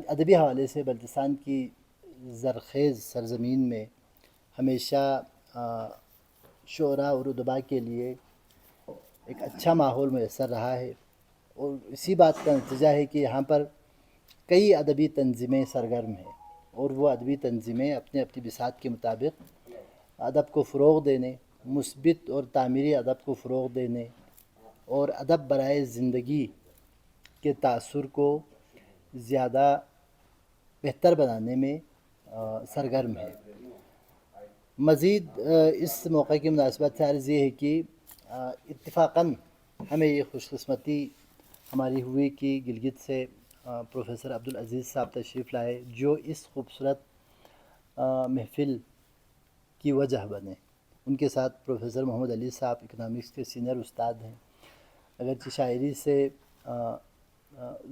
ادبی حوالے سے بلتستان کی زرخیز سرزمین میں ہمیشہ شعراء اور ادباء کے لیے ایک اچھا ماحول میسر رہا ہے، اور اسی بات کا نتیجہ ہے کہ یہاں پر کئی ادبی تنظیمیں سرگرم ہیں، اور وہ ادبی تنظیمیں اپنے اپنی بساط کے مطابق ادب کو فروغ دینے، مثبت اور تعمیری ادب کو فروغ دینے اور ادب برائے زندگی کے تأثر کو زیادہ بہتر بنانے میں سرگرم ہے۔ مزید اس موقع کی مناسبت سے عرض یہ ہے کہ اتفاقاً ہمیں یہ خوش قسمتی ہماری ہوئی کہ گلگت سے پروفیسر عبدالعزیز صاحب تشریف لائے، جو اس خوبصورت محفل کی وجہ بنے۔ ان کے ساتھ پروفیسر محمد علی صاحب اکنامکس کے سینئر استاد ہیں، اگرچہ شاعری سے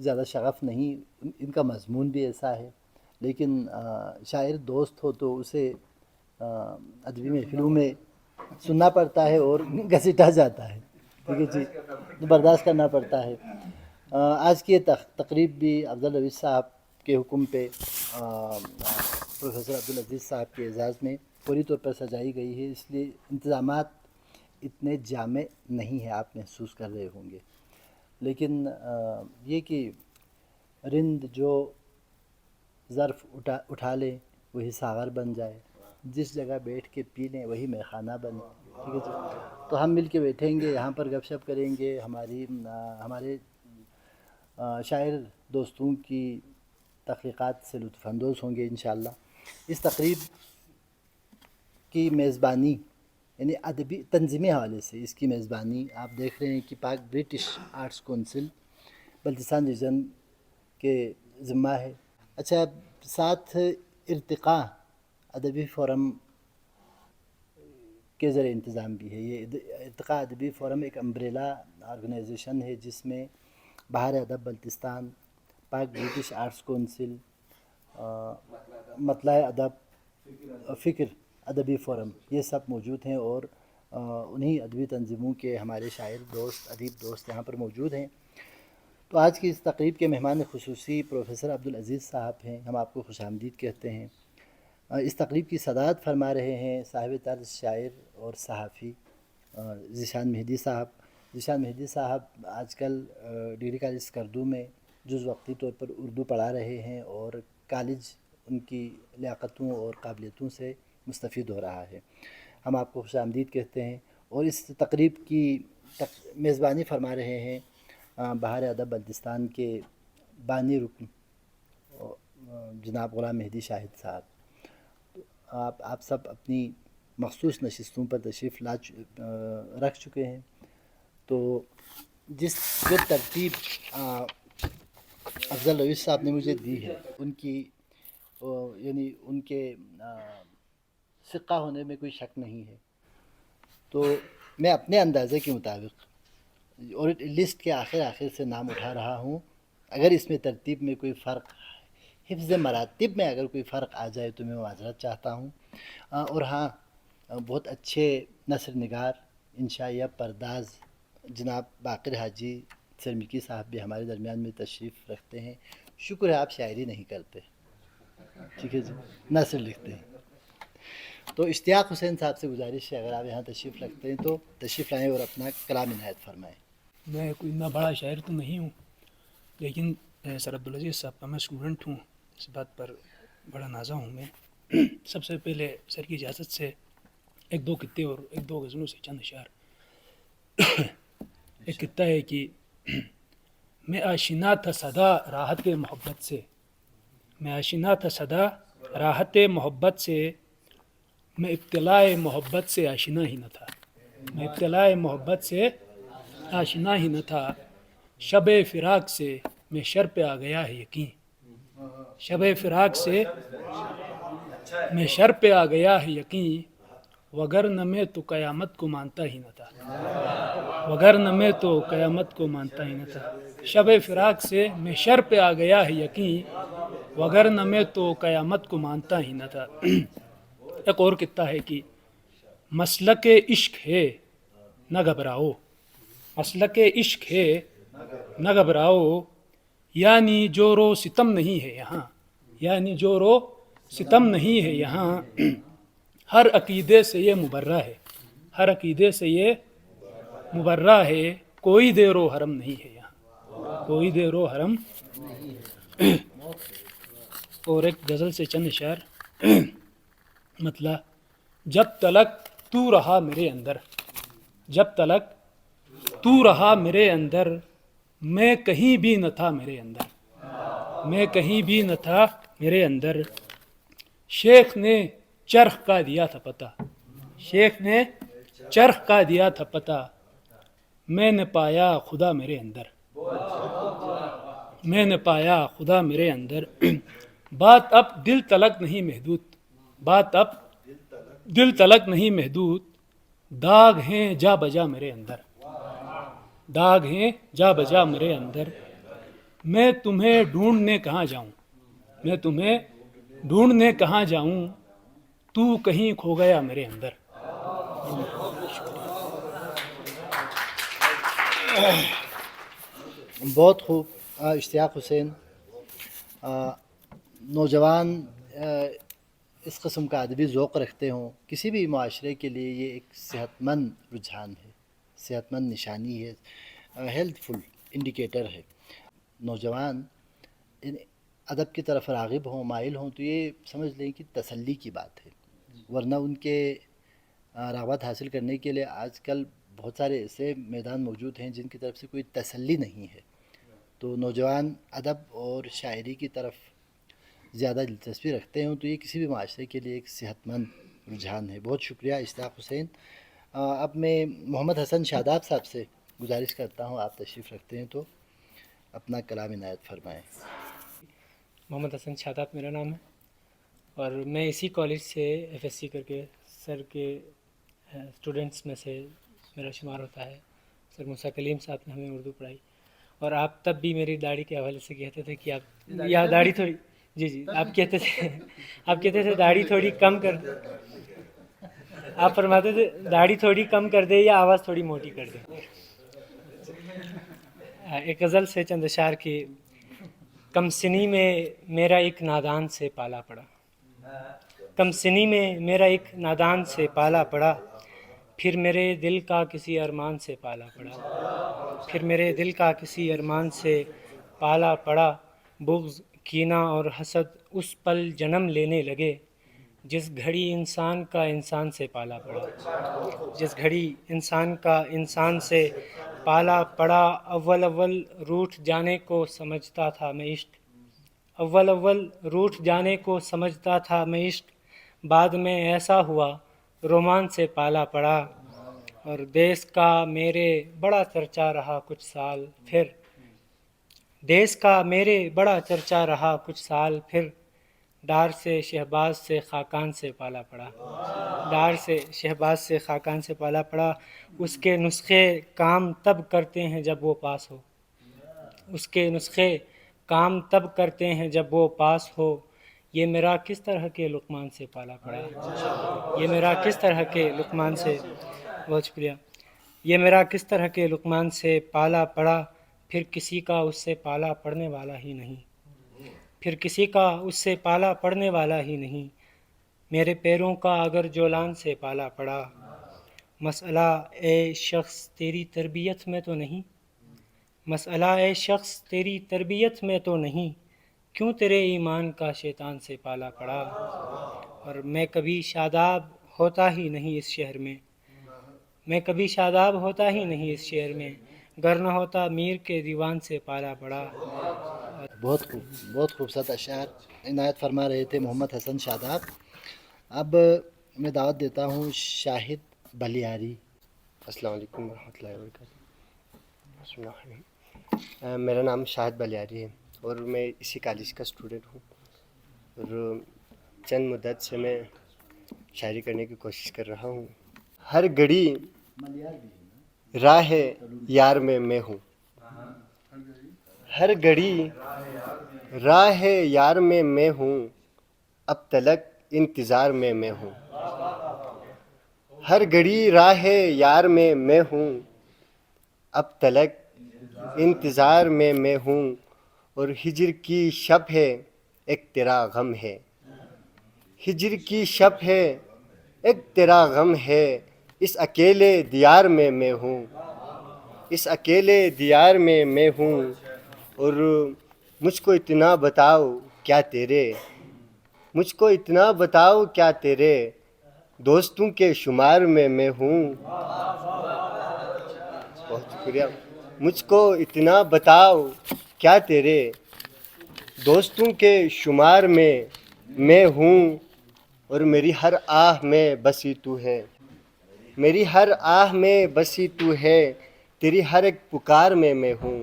زیادہ شغف نہیں، ان کا مضمون بھی ایسا ہے، لیکن شاعر دوست ہو تو اسے ادبی محفلوں میں سننا پڑتا ہے اور گھسیٹا جاتا ہے، ٹھیک ہے جی، برداشت کرنا پڑتا ہے۔ آج کی یہ تقریب بھی افضل رویش صاحب کے حکم پہ پروفیسر عبدالعزیز صاحب کے اعزاز میں پوری طور پر سجائی گئی ہے، اس لیے انتظامات اتنے جامع نہیں ہیں، آپ محسوس کر رہے ہوں گے، لیکن یہ کہ رند جو ظرف اٹھا لے وہی ساغر بن جائے، جس جگہ بیٹھ کے پی لیں وہی میخانہ بنے، ٹھیک ہے جی۔ تو ہم مل کے بیٹھیں گے، یہاں پر گپ شپ کریں گے، ہمارے شاعر دوستوں کی تخلیقات سے لطف اندوز ہوں گے انشاءاللہ۔ اس تقریب کی میزبانی یعنی ادبی تنظیمی حوالے سے اس کی میزبانی آپ دیکھ رہے ہیں کہ پاک British arts council Baltistan region کے ذمہ ہے۔ اچھا، ساتھ ارتقاء ادبی فورم کے ذریعے انتظام بھی ہے۔ یہ ارتقاء ادبی فورم ایک امبریلا آرگنائزیشن ہے جس میں بہار ادب بلتستان، پاک برٹش آرٹس کونسل، مطلع ادب، فکر ادبی فورم، یہ سب موجود ہیں، اور انہی ادبی تنظیموں کے ہمارے شاعر دوست، ادیب دوست یہاں پر موجود ہیں۔ تو آج کی اس تقریب کے مہمان خصوصی پروفیسر عبدالعزیز صاحب ہیں، ہم آپ کو خوش آمدید کہتے ہیں۔ اس تقریب کی صدارت فرما رہے ہیں صاحب طرز شاعر اور صحافی ذیشان مہدی صاحب۔ ذیشان مہدی صاحب آج کل ڈگری کالج اسکردو میں جز وقتی طور پر اردو پڑھا رہے ہیں، اور کالج ان کی لیاقتوں اور قابلیتوں سے مستفید ہو رہا ہے۔ ہم آپ کو خوش آمدید کہتے ہیں، اور اس تقریب کی میزبانی فرما رہے ہیں بہار ادب بلتستان کے بانی رکن جناب غلام مہدی شاہد صاحب۔ آپ سب اپنی مخصوص نشستوں پر تشریف رکھ چکے ہیں، تو جو ترتیب افضل رویش صاحب نے مجھے دی ہے، ان کی یعنی ان کے ثقہ ہونے میں کوئی شک نہیں ہے، تو میں اپنے اندازے کے مطابق اور لسٹ کے آخر سے نام اٹھا رہا ہوں۔ اگر اس میں ترتیب میں کوئی فرق، حفظ مراتب میں اگر کوئی فرق آ جائے تو میں معذرت چاہتا ہوں، اور ہاں، بہت اچھے نثر نگار، انشائیہ پرداز جناب باقر حاجی سرمکی صاحب بھی ہمارے درمیان میں تشریف رکھتے ہیں۔ شکر ہے آپ شاعری نہیں کرتے، ٹھیک ہے جی، نثر لکھتے ہیں۔ تو اشتیاق حسین صاحب سے گزارش ہے اگر آپ یہاں تشریف رکھتے ہیں تو تشریف لائیں اور اپنا کلام عنایت فرمائیں۔ میں کوئی اتنا بڑا شاعر تو نہیں ہوں، لیکن سر عبدالعزیز صاحب کا میں اسٹوڈنٹ ہوں، اس بات پر بڑا نازا ہوں میں۔ سب سے پہلے سر کی اجازت سے ایک دو قطعے اور ایک دو غزلوں سے چند اشعار۔ ایک قطعہ ہے کہ میں آشنا تھا صدا راحت محبت سے، میں آشنا تھا صدا راحت محبت سے، میں ابتلاء محبت سے آشنا ہی نہ تھا، میں ابتلاء محبت سے آشنا ہی نہ تھا، شب فراق سے میں شر پہ آ گیا ہے یقین، شب فراق سے میں شر پہ آ گیا ہے یقین، وگرنہ میں تو قیامت کو مانتا ہی نہ تھا، وگرنہ میں تو قیامت کو مانتا ہی نہ تھا، شب فراق سے میں شر پہ آ گیا ہے یقین، وگرنہ میں تو قیامت کو مانتا ہی نہ تھا۔ ایک اور قطعہ ہے کہ مسلک عشق ہے نہ گھبراؤ، مسلک عشق ہے نہ گھبراؤ، یعنی جورو ستم نہیں ہے یہاں، یعنی جورو ستم نہیں ہے یہاں، ہر عقیدے سے یہ مبرہ ہے، ہر عقیدے سے یہ مبرہ ہے، کوئی دیر و حرم نہیں ہے یہاں، کوئی دیر و حرم۔ اور ایک غزل سے چند اشعار مطلب، جب تلک تو رہا میرے اندر، جب تلک تو رہا میرے اندر، میں کہیں بھی نہ تھا میرے اندر، میں کہیں بھی نہ تھا میرے اندر، شیخ نے چرخ کا دیا تھا پتہ، شیخ نے چرخ کا دیا تھا پتہ، میں نے پایا خدا میرے اندر، میں نے پایا خدا میرے اندر، بات اب دل تلک نہیں محدود، بات اب دل تلک نہیں محدود، داغ ہیں جا بجا میرے اندر، داغ ہیں جا بجا میرے اندر، میں تمہیں ڈھونڈنے کہاں جاؤں، میں تمہیں ڈھونڈنے کہاں جاؤں، تو کہیں کھو گیا میرے اندر۔ بہت خوب اشتیاق حسین۔ نوجوان اس قسم کا ادبی ذوق رکھتے ہوں، کسی بھی معاشرے کے لیے یہ ایک صحت مند رجحان ہے، صحت مند نشانی ہے، ہیلتھ فل انڈیکیٹر ہے۔ نوجوان ادب کی طرف راغب ہوں، مائل ہوں، تو یہ سمجھ لیں کہ تسلی کی بات ہے، ورنہ ان کے رغبت حاصل کرنے کے لیے آج کل بہت سارے ایسے میدان موجود ہیں جن کی طرف سے کوئی تسلی نہیں ہے۔ تو نوجوان ادب اور شاعری کی طرف زیادہ دلچسپی رکھتے ہوں تو یہ کسی بھی معاشرے کے لیے ایک صحت مند رجحان ہے۔ بہت شکریہ اشتیاق حسین۔ اب میں محمد حسن شاداب صاحب سے گزارش کرتا ہوں، آپ تشریف رکھتے ہیں تو اپنا کلام عنایت فرمائیں۔ محمد حسن شاداب میرا نام ہے، اور میں اسی کالج سے ایف ایس سی کر کے سر کے اسٹوڈنٹس میں سے میرا شمار ہوتا ہے۔ سر موسیٰ کلیم صاحب نے ہمیں اردو پڑھائی، اور آپ تب بھی میری داڑھی کے حوالے سے کہتے تھے کہ آپ یا داڑھی تھوڑی، جی آپ کہتے تھے داڑھی تھوڑی کم کر دے، آپ فرماتے تھے داڑھی تھوڑی کم کر دے یا آواز تھوڑی موٹی کر دے۔ ایک غزل سے چند اشعار کی، کم سنی میں میرا ایک نادان سے پالا پڑا، کم سنی میں میرا ایک نادان سے پالا پڑا، پھر میرے دل کا کسی ارمان سے پالا پڑا، پھر میرے دل کا کسی ارمان سے پالا پڑا، بغض کینہ اور حسد اس پل جنم لینے لگے، جس گھڑی انسان کا انسان سے پالا پڑا، جس گھڑی انسان کا انسان سے پالا پڑا، اول اول روٹھ جانے کو سمجھتا تھا میں عشق، اول اول روٹھ جانے کو سمجھتا تھا میں عشق، بعد میں ایسا ہوا رومان سے پالا پڑا، اور دیس کا میرے بڑا چرچا رہا کچھ سال پھر، دیس کا میرے بڑا چرچا رہا کچھ سال پھر، ڈار سے شہباز سے خاقان سے پالا پڑا، ڈار سے شہباز سے خاقان سے پالا پڑا، اس کے نسخے کام تب کرتے ہیں جب وہ پاس ہو، اس کے نسخے کام تب کرتے ہیں جب وہ پاس ہو، یہ میرا کس طرح کے لقمان سے پالا پڑا، یہ میرا کس طرح کے لقمان سے، بہت شکریہ، یہ میرا کس طرح کے لقمان سے پالا پڑا، پھر کسی کا اس سے پالا پڑنے والا ہی نہیں، پھر کسی کا اس سے پالا پڑنے والا ہی نہیں، میرے پیروں کا اگر جولان سے پالا پڑا، مسئلہ اے شخص تیری تربیت میں تو نہیں، مسئلہ اے شخص تیری تربیت میں تو نہیں، کیوں تیرے ایمان کا شیطان سے پالا پڑا، اور میں کبھی شاداب ہوتا ہی نہیں اس شہر میں، میں کبھی شاداب ہوتا ہی نہیں اس شہر میں، گر نہ ہوتا میر کے دیوان سے پالا پڑا۔ بہت خوب، بہت خوبصورت اشعار عنایت فرما رہے تھے محمد حسن شاداب۔ اب میں دعوت دیتا ہوں شاہد بلیاری۔ السلام علیکم ورحمۃ اللہ وبرکاتہ۔ بسم اللہ الرحمن الرحیم۔ میرا نام شاہد بلیاری ہے اور میں اسی کالج کا اسٹوڈنٹ ہوں، اور چند مدت سے میں شاعری کرنے کی کوشش کر رہا ہوں۔ ہر گھڑی راہ یار میں ہوں، ہر گھڑی راہ یار میں ہوں، اب تلک انتظار میں ہوں، ہر گھڑی راہ یار میں ہوں، اب تلک انتظار میں ہوں، اور ہجر کی شب ہے ایک تیرا غم ہے، ہجر کی شب ہے ایک تیرا غم ہے، اس اکیلے دیار میں میں ہوں، اس اکیلے دیار میں میں ہوں، اور مجھ کو اتنا بتاؤ کیا تیرے، مجھ کو اتنا بتاؤ کیا تیرے دوستوں کے شمار میں میں ہوں۔ بہت شکریہ۔ مجھ کو اتنا بتاؤ کیا تیرے دوستوں کے شمار میں ہوں، اور میری ہر آہ میں بسی تو ہے، میری ہر آہ میں بسی تو ہے، تیری ہر ایک پکار میں میں ہوں،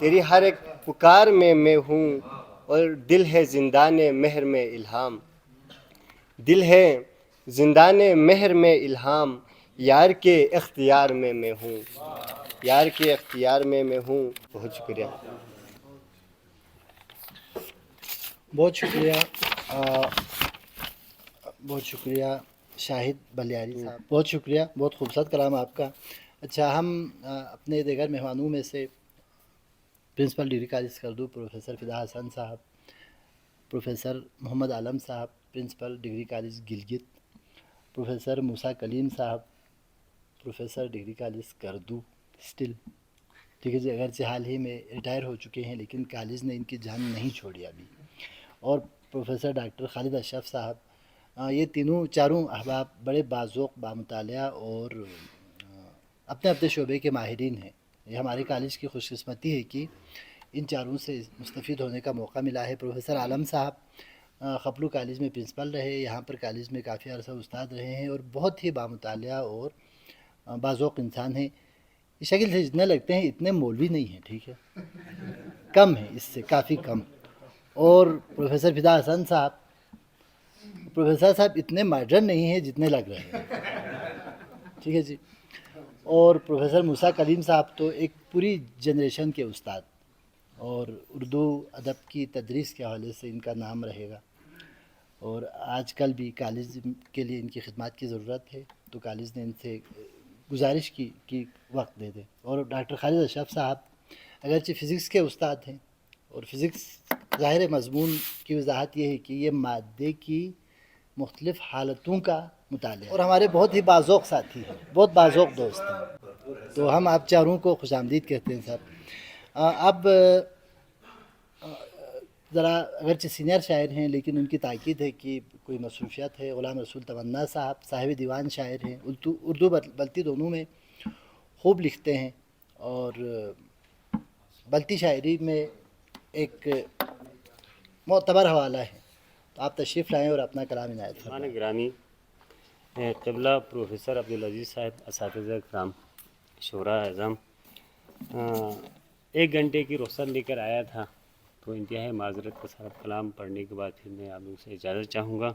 تیری ہر ایک پکار میں میں ہوں، اور دل ہے زندان مہر میں الہام، دل ہے زندان مہر میں الہام، یار کے اختیار میں میں ہوں، یار کے اختیار میں میں ہوں۔ بہت شکریہ۔ بہت شکریہ بہت شکریہ شاہد بلیاری صاحب، بہت شکریہ، بہت خوبصورت کلام آپ کا۔ اچھا، ہم اپنے دیگر مہمانوں میں سے principal degree college Skardu professor Fida Hasan sahib, professor Muhammad Alam sahib principal degree college Gilgit, professor Musa Kaleem sahib professor degree college Skardu اسٹل، ٹھیک ہے جی، اگرچہ حال ہی میں ریٹائر ہو چکے ہیں لیکن کالج نے ان کی جان نہیں چھوڑی ابھی، اور پروفیسر ڈاکٹر خالد اشرف صاحب، یہ چاروں احباب بڑے باذوق، بامطالعہ اور اپنے اپنے شعبے کے ماہرین ہیں۔ یہ ہمارے کالج کی خوش قسمتی ہے کہ ان چاروں سے مستفید ہونے کا موقع ملا ہے۔ پروفیسر عالم صاحب خپلو کالج میں پرنسپل رہے، یہاں پر کالج میں کافی عرصہ استاد رہے ہیں اور بہت ہی بامطالعہ اور باذوق انسان ہیں۔ اس شکل سے جتنے لگتے ہیں اتنے مولوی نہیں ہیں، ٹھیک ہے، کم ہیں، اس سے کافی کم۔ اور پروفیسر فدا حسن صاحب، پروفیسر صاحب اتنے ماڈرن نہیں ہیں جتنے لگ رہے ہیں، ٹھیک ہے جی۔ اور پروفیسر موسیٰ کلیم صاحب تو ایک پوری جنریشن کے استاد، اور اردو ادب کی تدریس کے حوالے سے ان کا نام رہے گا، اور آج کل بھی کالج کے لیے ان کی خدمات کی ضرورت ہے تو کالج نے ان سے گزارش کی کہ وقت دے دیں۔ اور ڈاکٹر خالد اشرف صاحب اگرچہ فزکس کے استاد ہیں، اور فزکس ظاہر مضمون کی وضاحت یہ ہے کہ یہ مادے کی مختلف حالتوں کا مطالعہ، اور ہمارے بہت ہی باذوق ساتھی ہیں، بہت باذوق دوست ہیں، تو ہم آپ چاروں کو خوش آمدید کہتے ہیں صاحب۔ اب ذرا اگرچہ سینئر شاعر ہیں لیکن ان کی تاکید ہے کہ کوئی مصروفیت ہے، غلام رسول تمنا صاحب صاحب دیوان شاعر ہیں، اردو بلتی دونوں میں خوب لکھتے ہیں، اور بلتی شاعری میں ایک معتبر حوالہ ہے، تو آپ تشریف لائیں اور اپنا کلام عنایت فرمائیں۔ گرامی قبلہ پروفیسر عبدالعزیز صاحب، اساتذہ کرام، شعراء اعظم، 1 گھنٹے کی رخصت لے کر آیا تھا تو انتہائی معذرت کے ساتھ کلام پڑھنے کے بعد پھر میں آپ لوگوں سے اجازت چاہوں گا۔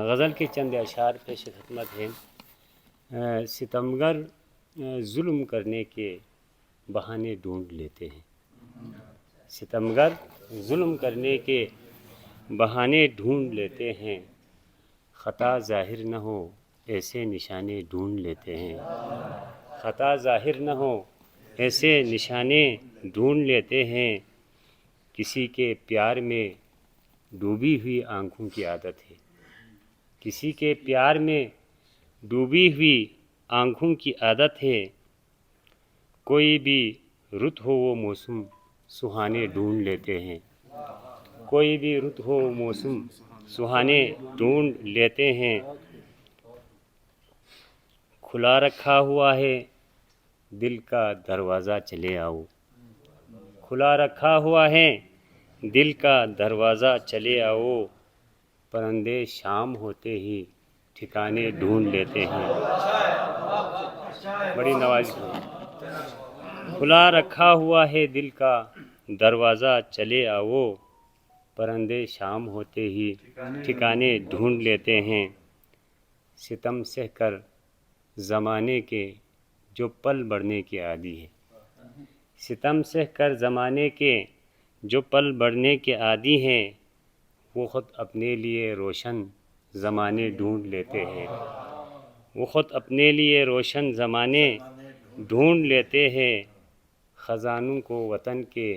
غزل کے چند اشعار پیش خدمت ہیں۔ ستمگر ظلم کرنے کے بہانے ڈھونڈ لیتے ہیں، ستمگر ظلم کرنے کے بہانے ڈھونڈ لیتے ہیں، خطا ظاہر نہ ہو ایسے نشانے ڈھونڈ لیتے ہیں، خطا ظاہر نہ ہو ایسے نشانے ڈھونڈ لیتے ہیں، کسی کے پیار میں ڈوبی ہوئی آنکھوں کی عادت ہے، کسی کے پیار میں ڈوبی ہوئی آنکھوں کی عادت ہے، کوئی بھی رت ہو وہ موسم سہانے ڈھونڈ لیتے ہیں، کوئی بھی رت ہو موسم سہانے ڈھونڈ لیتے ہیں، کھلا رکھا ہوا ہے دل کا دروازہ چلے آؤ، کھلا رکھا ہوا ہے دل کا دروازہ چلے آؤ، پرندے شام ہوتے ہی ٹھکانے ڈھونڈ لیتے ہیں۔ بڑی نوازش ہے۔ کھلا رکھا ہوا ہے دل کا دروازہ چلے آؤ، پرندے شام ہوتے ہی ٹھکانے ڈھونڈ لیتے ہیں، ستم سہ کر زمانے کے جو پل بڑھنے کے عادی ہے، ستم سہ کر زمانے کے جو پل بڑھنے کے عادی ہیں، وہ خود اپنے لیے روشن زمانے ڈھونڈ لیتے ہیں، وہ خود اپنے لیے روشن زمانے ڈھونڈ لیتے ہیں، خزانوں کو وطن کے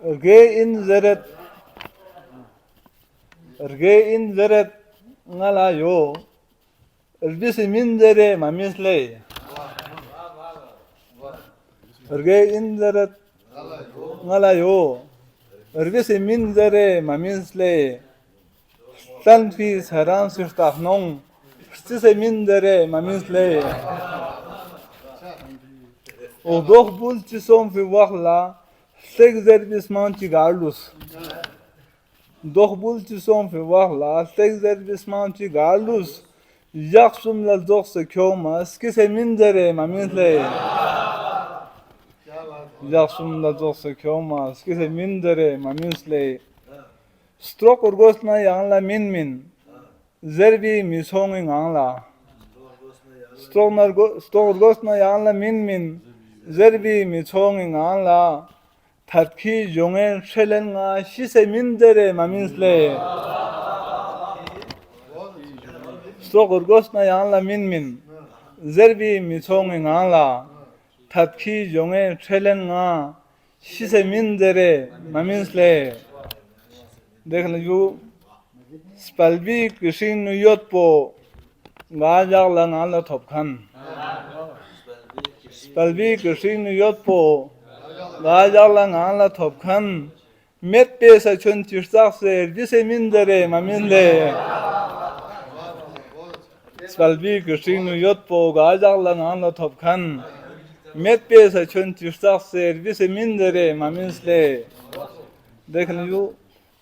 Erge in zeret ngala yo elbisi mindere mamisle. Erge in zeret ngala yo elbisi mindere mamisle. Stan fi saran sirtafnon stise mindere mamisle. O doch bul chisom fi wakla stegzer bisman chigarlus. Doch bulti son fi wahla stegzer bismanti galus yaksum la dokse koma skise mindere mamisle. Yaksum la dokse koma skise mindere mamisle. Strok urgosna yangla min zerbi misongin angla. Strok urgosna yangla min zerbi misongin angla. Tatki jongen şelenga şise mindere mamisle. Strokur gosna yanla min zerbi misongin anla. Tatki jongen şelenga şise mindere mamisle. Dekhle ju spalbi kishin yotpo gajagla ngala topkan. Spalbi kishin yotpo Gajagla ngala topkan met pesa chun tirsak ser dise mindere maminle. Spalbi kushinu yotpo gajagla ngala topkan met pesa chun tirsak ser dise mindere maminsle. Dekhen yu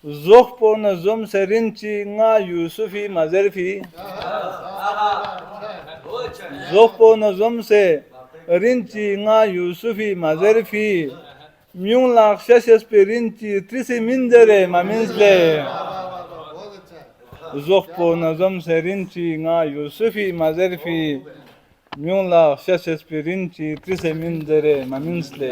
zohpo na zom serinchi nga Yusufi mazerfi. Zohpo na zom se rinchi nga Yusufi mazerfi. Myung lak shashes pe rinchi trisi mindere maminsle. Zohpo nazam se rinchi nga Yusufi mazerfi. Myung lak shashes pe rinchi trisi mindere maminsle.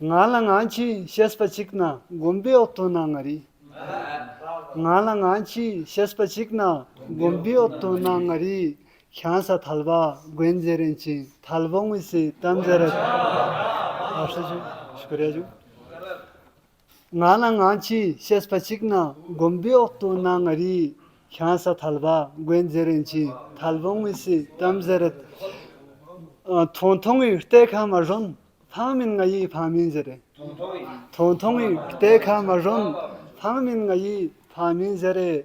ngala nganchi shespachikna gombe otona ngari ngala nganchi shespachikna gombe otona ngari khansa thalba gwenjerenchi thalbong isi tamjarat ashaju shukriya ju ngala nganchi shespachikna gombe otona ngari khansa thalba gwenjerenchi thalbong isi tamjarat 통통이 때가 마론 파민가이 파민제래 통통이 때가 마론 파민가이 파민제래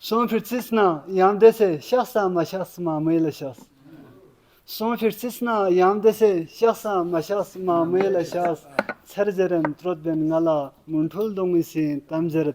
Son firtisna yamdese şahsa maşasma mıyla şahs. Son firtisna yamdese şahsa maşasma mıyla şahs. Serzeren trot ben ngala muntul dongisi tamzeret.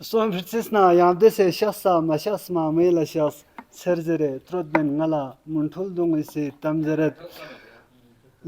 Son firtisna yamdese şahsa maşasma mıyla şahs. Serzere trot ben ngala muntul dongisi tamzeret.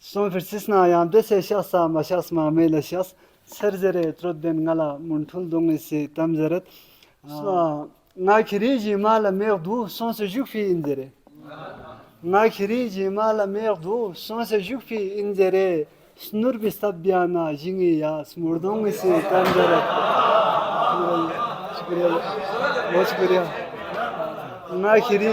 son firsisna yamde se şahsa maşasma mele şahs serzere trodden ngala muntul dongisi tamzeret na kiriji mala merdu son se jukfi indere na kiriji mala merdu son se jukfi indere snur bistabyana jingi ya smurdongisi tamzeret şükriya şükriya na kiri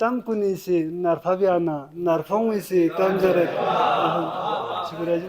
tam kunisi narfabiana narfongisi tamjere siguraji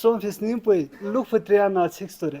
son fisnimpoi lukfutriana sixtore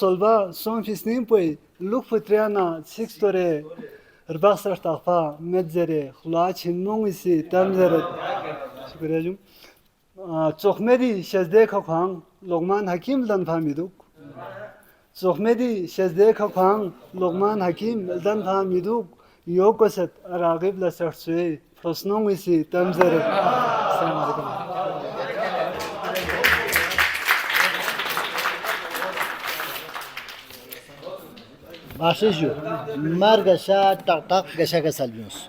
solva son fisnimpoi lukfutriana sixtore rbasar tafa medzere khulachinmongisi tamjere siguraji chokhmedi shazde khokhang logman hakim dan famiduk Zohmedi şezde kakhang Luqman Hakim dan hamiduk yokoset ragib la sarsuy prosnong isi tamzere selam Başıcı margaşa tak tak gaşa gasalıyoruz.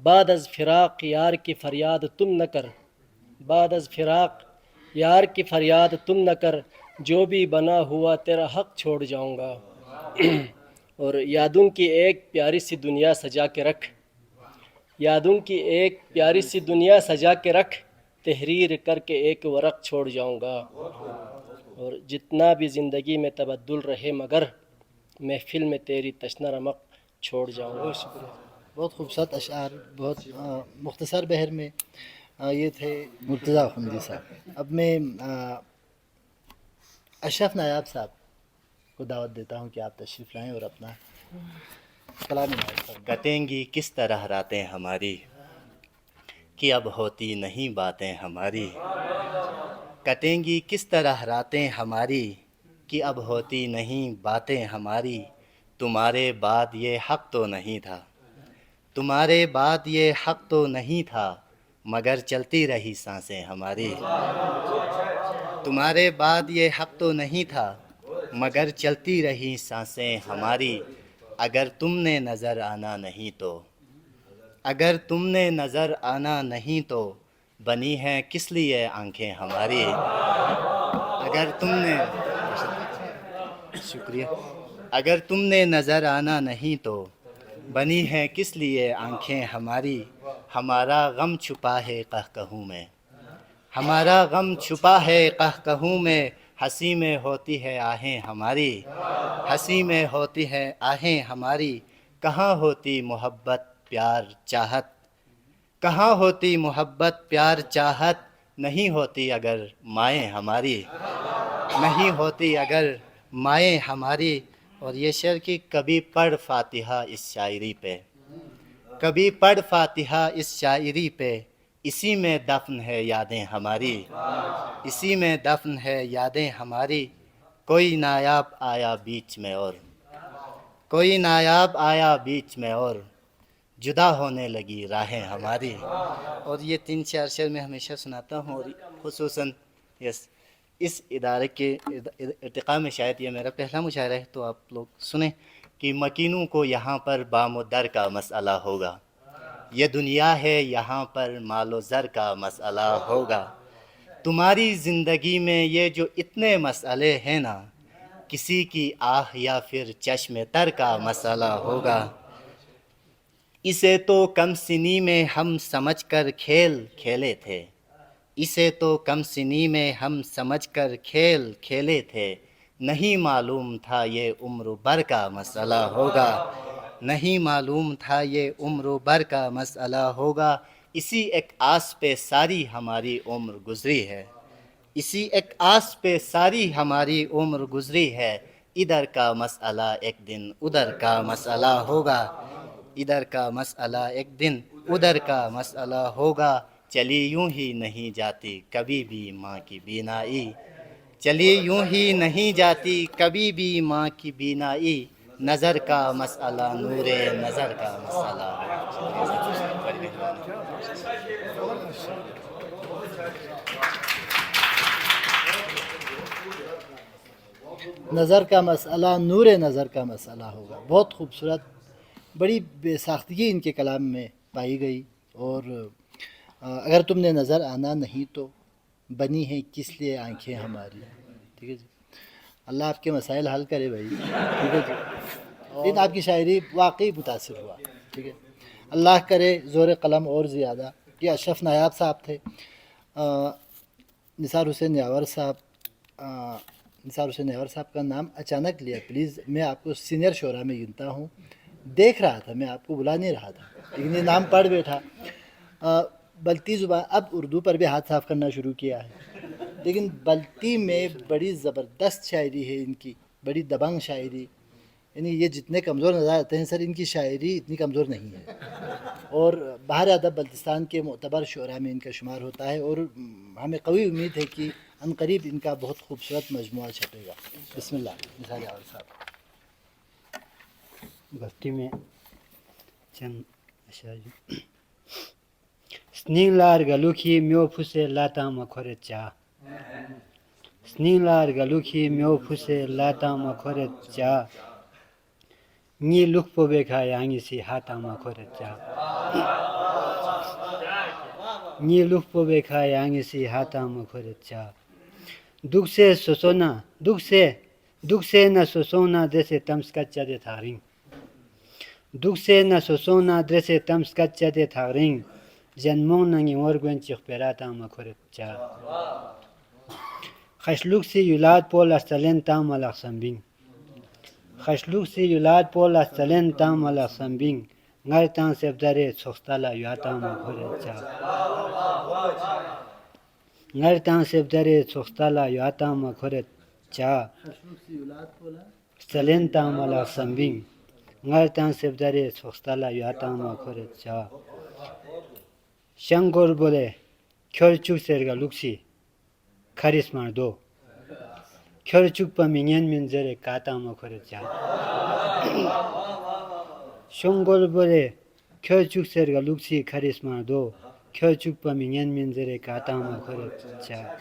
بعد از فراق یار کی فریاد تم نہ کر، بعد از فراق یار کی فریاد تم نہ کر، جو بھی بنا ہوا تیرا حق چھوڑ جاؤں گا۔ اور یادوں کی ایک پیاری سی دنیا سجا کے رکھ، یادوں کی ایک پیاری سی دنیا سجا کے رکھ، تحریر کر کے ایک ورق چھوڑ جاؤں گا۔ اور جتنا بھی زندگی میں تبدل رہے مگر، محفل میں تیری تشنہ رمق چھوڑ جاؤں گا۔ شکریہ۔ بہت خوبصورت اشعار، بہت مختصر بحر میں یہ تھے مرتضیٰ حمدی صاحب۔ اب میں اشرف نایاب صاحب کو دعوت دیتا ہوں کہ آپ تشریف لائیں اور اپنا کلام نایاب صاحب۔ کٹیں گی کس طرح راتیں ہماری کہ اب ہوتی نہیں باتیں ہماری، کٹیں گی کس طرح راتیں ہماری کہ اب ہوتی نہیں باتیں ہماری، تمہارے بعد یہ حق تو نہیں تھا، تمہارے بعد یہ حق تو نہیں تھا، مگر چلتی رہی سانسیں ہماری، تمہارے بعد یہ حق تو نہیں تھا، مگر چلتی رہی سانسیں ہماری، اگر تم نے نظر آنا نہیں تو، اگر تم نے نظر آنا نہیں تو، بنی ہیں کس لیے آنکھیں ہماری، اگر تم نے شکریہ، اگر تم نے نظر آنا نہیں تو، بنی ہیں کس لیے آنکھیں ہماری، ہمارا غم چھپا ہے قہقہوں میں، ہمارا غم چھپا ہے قہقہوں میں، ہنسی میں ہوتی ہے آہیں ہماری، ہنسی میں ہوتی ہے آہیں ہماری، کہاں ہوتی محبت پیار چاہت، کہاں ہوتی محبت پیار چاہت، نہیں ہوتی اگر مائیں ہماری، نہیں ہوتی اگر مائیں ہماری۔ اور یہ شعر کی کبھی پڑھ فاتحہ اس شاعری پہ، کبھی پڑھ فاتحہ اس شاعری پہ، اسی میں دفن ہے یادیں ہماری، اسی میں دفن ہے یادیں ہماری، کوئی نایاب آیا بیچ میں اور، کوئی نایاب آیا بیچ میں اور، جدا ہونے لگی راہیں ہماری۔ اور یہ 3-4 شعر میں ہمیشہ سناتا ہوں، اور خصوصاً اس ادارے کے ارتقاء میں شاید یہ میرا پہلا مشاعرہ ہے، تو آپ لوگ سنیں کہ مکینوں کو یہاں پر بام و در کا مسئلہ ہوگا، یہ دنیا ہے یہاں پر مال و زر کا مسئلہ ہوگا، تمہاری زندگی میں یہ جو اتنے مسئلے ہیں نا، کسی کی آہ یا پھر چشم تر کا مسئلہ ہوگا، اسے تو کم سنی میں ہم سمجھ کر کھیل کھیلے تھے، اسے تو کم سنی میں ہم سمجھ کر کھیل کھیلے تھے، نہیں معلوم تھا یہ عمر بھر کا مسئلہ ہوگا، نہیں معلوم تھا یہ عمر بھر کا مسئلہ ہوگا، اسی ایک آس پہ ساری ہماری عمر گزری ہے، اسی ایک آس پہ ساری ہماری عمر گزری ہے، ادھر کا مسئلہ ایک دن ادھر کا مسئلہ ہوگا، ادھر کا مسئلہ ایک دن ادھر کا مسئلہ ہوگا، چلی یوں ہی نہیں جاتی کبھی بھی ماں کی بینائی، چلی یوں ہی نہیں جاتی کبھی بھی ماں کی بینائی، نظر کا مسئلہ نور نظر کا مسئلہ۔ نظر کا مسئلہ نور نظر کا مسئلہ ہوگا۔ بہت خوبصورت، بڑی بے ساختگی ان کے کلام میں پائی گئی۔ اور اگر تم نے نظر آنا نہیں تو، بنی ہیں کس لیے آنکھیں ہماری۔ ٹھیک ہے جی، اللہ آپ کے مسائل حل کرے بھائی۔ ٹھیک ہے جی، لیکن آپ کی شاعری واقعی متاثر ہوا۔ ٹھیک ہے، اللہ کرے زور قلم اور زیادہ۔ یہ اشرف نایاب صاحب تھے۔ نثار حسین یاور صاحب، نثار حسین یاور صاحب کا نام اچانک لیا، پلیز میں آپ کو سینئر شعراء میں گنتا ہوں، دیکھ رہا تھا، میں آپ کو بلا نہیں رہا تھا، لیکن یہ نام پڑھ بیٹھا۔ بلتی زبان، اب اردو پر بھی ہاتھ صاف کرنا شروع کیا ہے، لیکن بلتی میں بڑی زبردست شاعری ہے ان کی، بڑی دبنگ شاعری۔ یعنی یہ جتنے کمزور نظر آتے ہیں سر، ان کی شاعری اتنی کمزور نہیں ہے، اور بہر ادب بلتستان کے معتبر شعراء میں ان کا شمار ہوتا ہے، اور ہمیں قوی امید ہے کہ عنقریب ان کا بہت خوبصورت مجموعہ چھپے گا۔ بسم اللہ، نثار یاور صاحب۔ بستی میں چند اشعار۔ سنیلار گلوکی میو پھسے لاتا مکھورے چا، سنیلار گلوکی میو پھسے لاتا مکھورے چا، نی لکھ پو بیکھا یانگی سی ہاتا مکھورے چا، Ni luk po be kha yang si hata ma khore cha. Duk se sosona, duk se na sosona dese tamskacha de tharing. Duk se na sosona dese tamskacha de tharing. Janmong nangi orgwen chik perata ma khore cha. Khashluk si yulad pol astalen tam alak sambing. Khashluk si yulad pol astalen tam alak sambing. Ngar tan sebdare chokstala yata ma khore cha. Ngar tan sebdare chokstala yata ma khore cha. Astalen tam alak sambing. Ngar tan sebdare chokstala yata ma khore cha. Shangor bole kölçük serga luksi karisma do. Kölçük pa mingen minzere kata ma khore cha. Shangor bole kölçük serga luksi karisma do. Kölçük pa mingen minzere kata ma khore cha.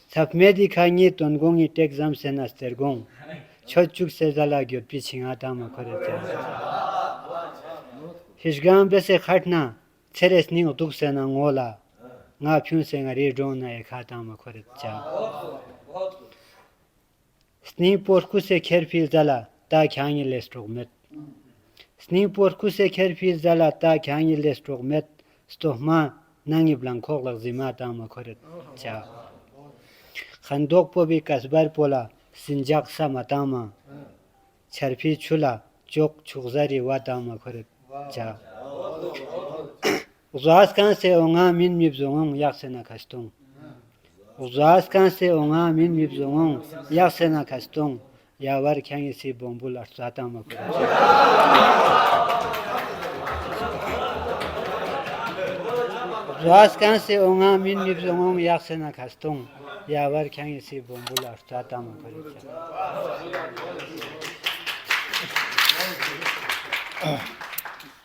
Sapmedi khangi tongongi tekzam sen astergong. Kölçük sezala gyotpi chingata ma khore cha. Hishgam bese khatna Ceres ning duk se na ngola nga pyun se nga ri dron na e khata ma khore cha. Sni porku se kherpil zala ta khangi le strogmet. Sni porku se kherpil zala ta khangi le strogmet. Stohma nangi blankok lag zima ta ma khore cha. Khandok po bi kasbar pola sinjak sa matama. Charpi chula chok chukzari wa ta ma khore cha. Uzas kan se onga min mibzongong yaksena kastong. Uzas kan se onga min mibzongong yaksena kastong. Yawar kyangi si bombul arsata ma khore cha. Uzas kan se onga min mibzongong yaksena kastong. Yawar kyangi si bombul arsata ma khore cha.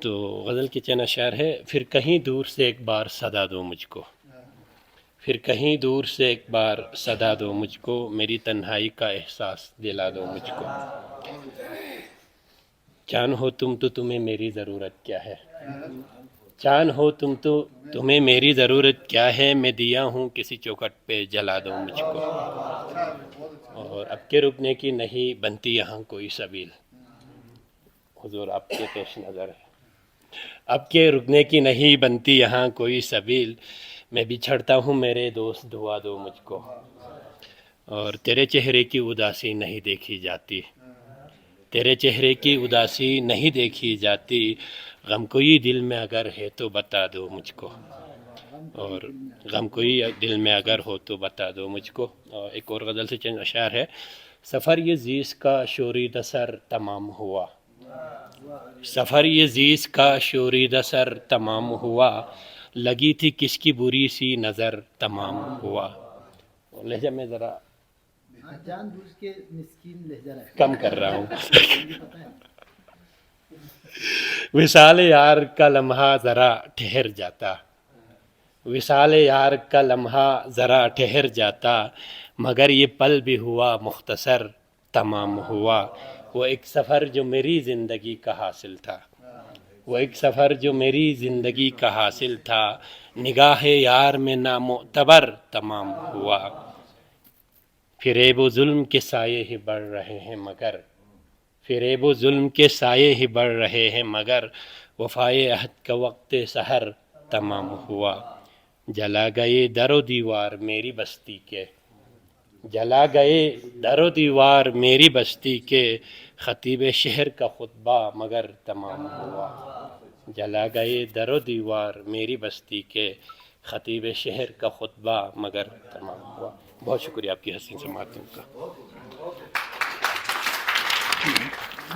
تو غزل کے چند اشعار ہے. پھر کہیں دور سے ایک بار صدا دو مجھ کو, پھر کہیں دور سے ایک بار صدا دو مجھ کو, میری تنہائی کا احساس دلا دو مجھ کو. چاند ہو تم تو تمہیں میری ضرورت کیا ہے, چاند ہو تم تو تمہیں میری ضرورت کیا ہے, میں دیا ہوں کسی چوکھٹ پہ جلا دو مجھ کو. اور اب کے رکنے کی نہیں بنتی یہاں کوئی سبیل, حضور آپ کے پیش نظر ہے. اب کے رکنے کی نہیں بنتی یہاں کوئی سبیل, میں بچھڑتا ہوں میرے دوست دعا دو مجھ کو. اور تیرے چہرے کی اداسی نہیں دیکھی جاتی, تیرے چہرے کی اداسی نہیں دیکھی جاتی, غم کوئی دل میں اگر ہے تو بتا دو مجھ کو. اور غم کوئی دل میں اگر ہو تو بتا دو مجھ کو. اور ایک اور غزل سے چند اشعار ہے. سفر یہ زیست کا شوریدہ سر تمام ہوا, سفر یہ زیست کا شوریدہ سر تمام ہوا, لگی تھی کس کی بری سی نظر تمام ہوا. لہجہ میں ذرا جان بوجھ کے مسکین لہجہ رکھا کم کر رہا ہوں. وصال یار کا لمحہ ذرا ٹھہر جاتا, وصال یار کا لمحہ ذرا ٹھہر جاتا, مگر یہ پل بھی ہوا مختصر تمام ہوا. وہ ایک سفر جو میری زندگی کا حاصل تھا, وہ ایک سفر جو میری زندگی کا حاصل تھا, نگاہ یار میں نامعتبر تمام ہوا. فریب و ظلم کے سائے ہی بڑھ رہے ہیں مگر, فریب و ظلم کے سائے ہی بڑھ رہے ہیں مگر, وفائے عہد کا وقت سحر تمام ہوا. جلا گئے در و دیوار میری بستی کے, جلا گئے در و دیوار میری بستی کے, خطیب شہر کا خطبہ مگر تمام ہوا. جلا گئے در و دیوار میری بستی کے, خطیب شہر کا خطبہ مگر تمام ہوا. بہت شکریہ آپ کی حسین سماعتوں کا.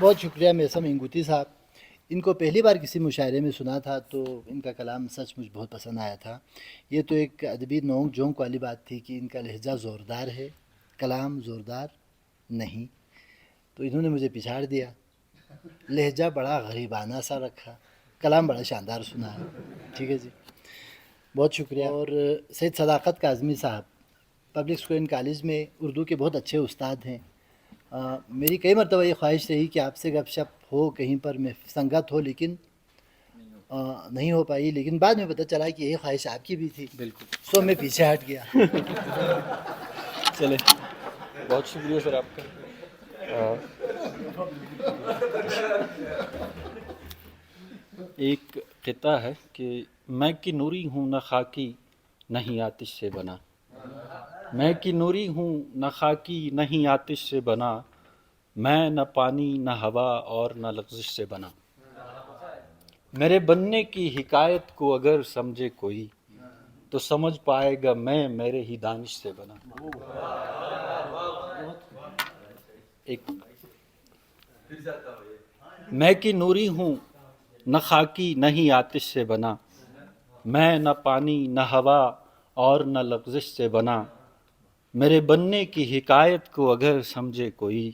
بہت شکریہ میسم انگوتی صاحب. ان کو پہلی بار کسی مشاعرے میں سنا تھا تو ان کا کلام سچ مجھ بہت پسند آیا تھا. یہ تو ایک ادبی نونک جھونک والی بات تھی کہ ان کا لہجہ زوردار ہے, کلام زوردار نہیں. تو انہوں نے مجھے پچھاڑ دیا, لہجہ بڑا غریبانہ سا رکھا, کلام بڑا شاندار سنا ہے. ٹھیک ہے جی, بہت شکریہ. اور سید صداقت کاظمی صاحب پبلک اسکول کالج میں اردو کے بہت اچھے استاد ہیں. میری کئی مرتبہ یہ خواہش رہی کہ آپ سے گپ شپ ہو, کہیں پر میں سنگت ہو, لیکن نہیں ہو پائی. لیکن بعد میں پتہ چلا کہ یہی خواہش آپ کی بھی تھی. بالکل. سو میں پیچھے ہٹ گیا. چلے, بہت شکریہ سر آپ کا. ایک قطعہ ہے کہ میں کی نوری ہوں نہ خاکی نہیں آتش سے بنا, میں کی نوری ہوں نہ خاکی نہیں آتش سے بنا, میں نہ پانی نہ ہوا اور نہ لغزش سے بنا. میرے بننے کی حکایت کو اگر سمجھے کوئی تو سمجھ پائے گا میں میرے ہی دانش سے بنا. ایک میں کی نوری ہوں نہ خاکی نہیں آتش سے بنا, میں نہ پانی نہ ہوا اور نہ لغزش سے بنا, میرے بننے کی حکایت کو اگر سمجھے کوئی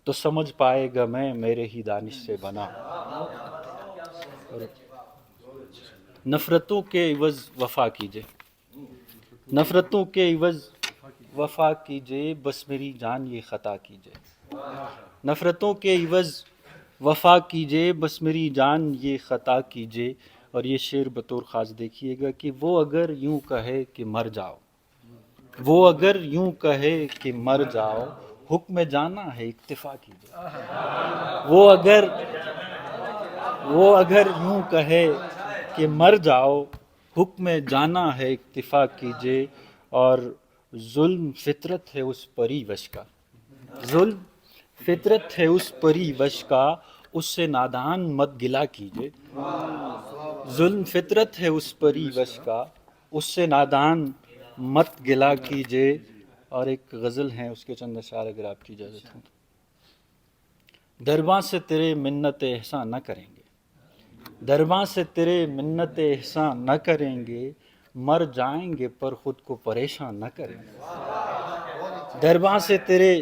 تو سمجھ پائے گا میں میرے ہی دانش سے بنا. نفرتوں کے عوض وفا کیجے, نفرتوں کے عوض وفا کیجے, بس میری جان یہ خطا کیجے. نفرتوں کے عوض وفا کیجے, بس میری جان یہ خطا کیجے. اور یہ شعر بطور خاص دیکھیے گا کہ وہ اگر یوں کہے کہ مر جاؤ, وہ اگر یوں کہے کہ مر جاؤ, حکم جانا ہے اکتفا کیجے. وہ اگر یوں کہے کہ مر جاؤ, حکم جانا ہے اکتفا کیجے. اور ظلم فطرت ہے اس پری وش کا, ظلم فطرت ہے اس پری وش کا, اس سے نادان مت گلا کیجے. ظلم فطرت ہے اس پری وش کا, اس سے نادان مت گلا کیجے. اور ایک غزل ہیں, اس کے چند اشعار اگر آپ کی اجازت ہو. درباں سے تیرے منت احسان نہ کریں گے, درباں سے تیرے منت احسان نہ کریں گے, مر جائیں گے پر خود کو پریشان نہ کریں گے. درباں سے تیرے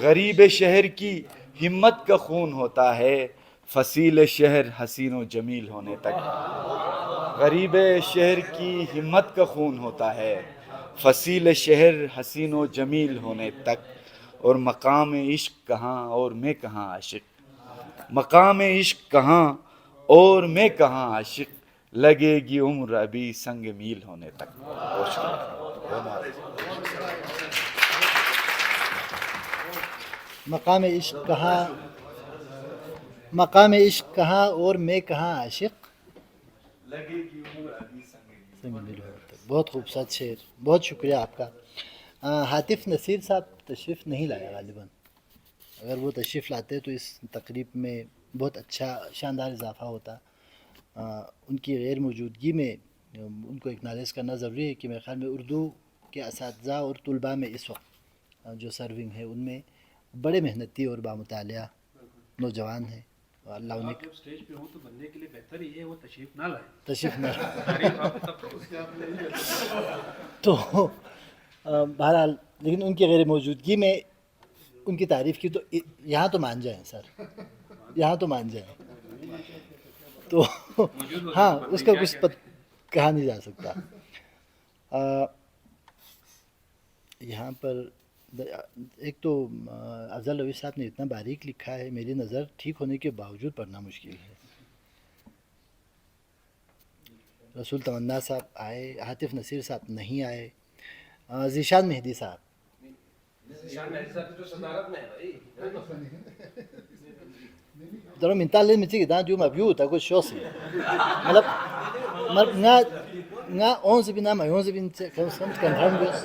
غریب شہر کی ہمت کا خون ہوتا ہے فصیل شہر حسین و جمیل ہونے تک. غریب شہر کی ہمت کا خون ہوتا ہے فصیل شہر حسین و جمیل ہونے تک. اور مقام عشق کہاں اور میں کہاں عاشق, مقام عشق کہاں اور میں کہاں عاشق, لگے گی عمر ابھی سنگ میل ہونے تک. مقام عشق کہاں, مقام عشق کہاں اور میں کہاں عاشق, لگے گی عمر ابھی سنگ میل ہونے تک. بہت خوبصورت شعر, بہت شکریہ آپ کا. حاطف نصیر صاحب تشریف نہیں لایا غالباً, اگر وہ تشریف لاتے تو اس تقریب میں بہت اچھا شاندار اضافہ ہوتا. ان کی غیر موجودگی میں ان کو اکنالج کرنا ضروری ہے کہ میرے خیال میں اردو کے اساتذہ اور طلباء میں اس وقت جو سرونگ ہے ان میں بڑے محنتی اور بامطالعہ نوجوان ہیں. اللہ انہیں اسٹیج پہ ہوں تو بننے کے لیے بہتر ہی ہے وہ تشریف نہ لائیں. تشریف نہ تو بہرحال, لیکن ان کی غیر موجودگی میں ان کی تعریف کی تو یہاں تو مان جائیں سر, یہاں تو مان جائیں. تو ہاں اس کا کچھ کہا نہیں جا سکتا. یہاں پر ایک تو افضل روی صاحب نے اتنا باریک لکھا ہے, میری نظر ٹھیک ہونے کے باوجود پڑھنا مشکل ہے. رسول تمنا صاحب آئے, حاطف نصیر صاحب نہیں آئے, ذیشان مہدی صاحب. Darum mental mit sich da juma biu ta go shosi. Malab nga 11 bin ama 11 bin kan ham gos.